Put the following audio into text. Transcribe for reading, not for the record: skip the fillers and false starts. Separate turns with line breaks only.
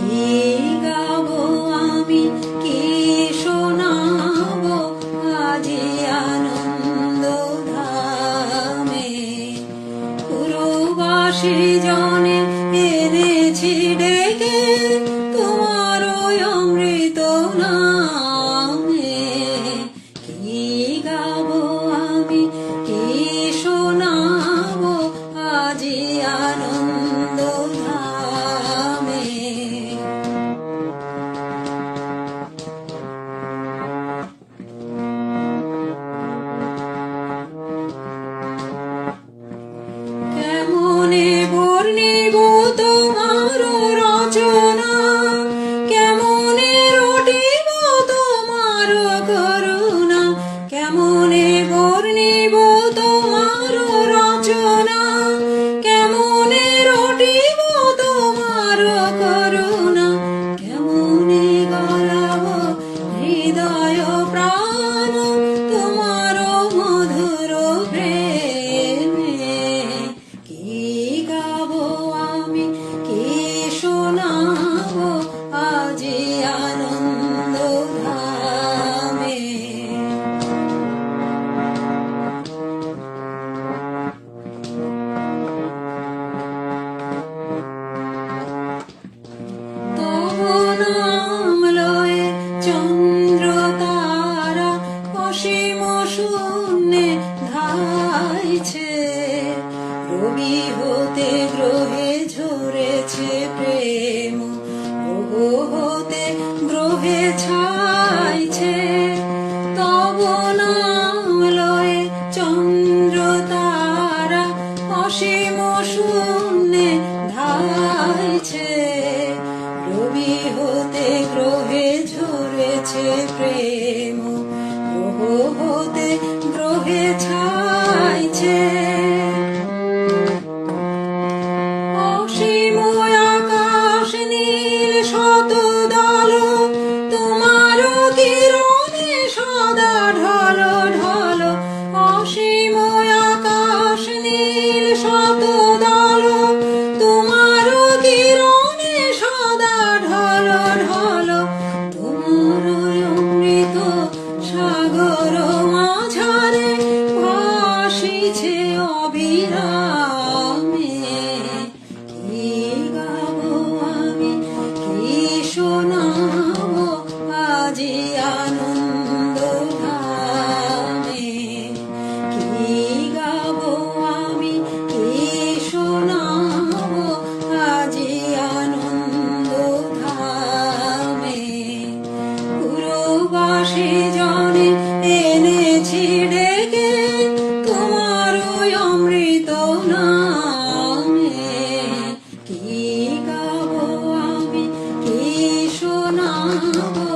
কি গাবো আমি, কি শোনাবো আজি আনন্দ ধামে। পুরবাসী জনে এনেছি ডেকে তোমার অমৃত নামে। কি গাবো আমি, কি শোনাবো আজি আনন্দ ধামে। কেমনে বর্ণিব তোমার রচনা, কেমনে রটিব তোমার করুণা। কেমনে বর্ণিব তোমার রচনা, কেমনে রটিব তোমার করুণা। কেমনে গলাব হৃদয় প্রাণ তোমার মধুর প্রেমে। কি গাবো আমি, কি শোনাবো আজি আনন্দ ধামে। তব নাম লয়ে চন্দ্র তারা অসীম শূন্যে ধাইছে। রবি হতে গ্রহে ঝরেছে প্রেম, গ্রহ হতে গ্রহে ছাইছে। তব নাম লয়ে চন্দ্র তারা অসীম শূন্যে ধাইছে। রবি হতে গ্রহে ঝরেছে প্রেম, গ্রহ হতে গ্রহে ছাইছে। অসীম আকাশ নীল শত দল তোমার কিরণে সদা ঢল ঢল। অসীম আকাশ নীল শত দল তোমার কিরণে সদা ঢল ঢল। তোমার অমৃত সাগর মাঝারে ভাসিছে অবিরামে। কি গাবো আমি, কি শোনাবো আজি আনন্দ ধামে। কি গাবো আমি, কি শোনাবো আজি আনন্দ ধামে। পুরবাসী জনে এনেছি ডেকে তোমার অমৃত নামে। কি গাবো আমি, কি শোনাবো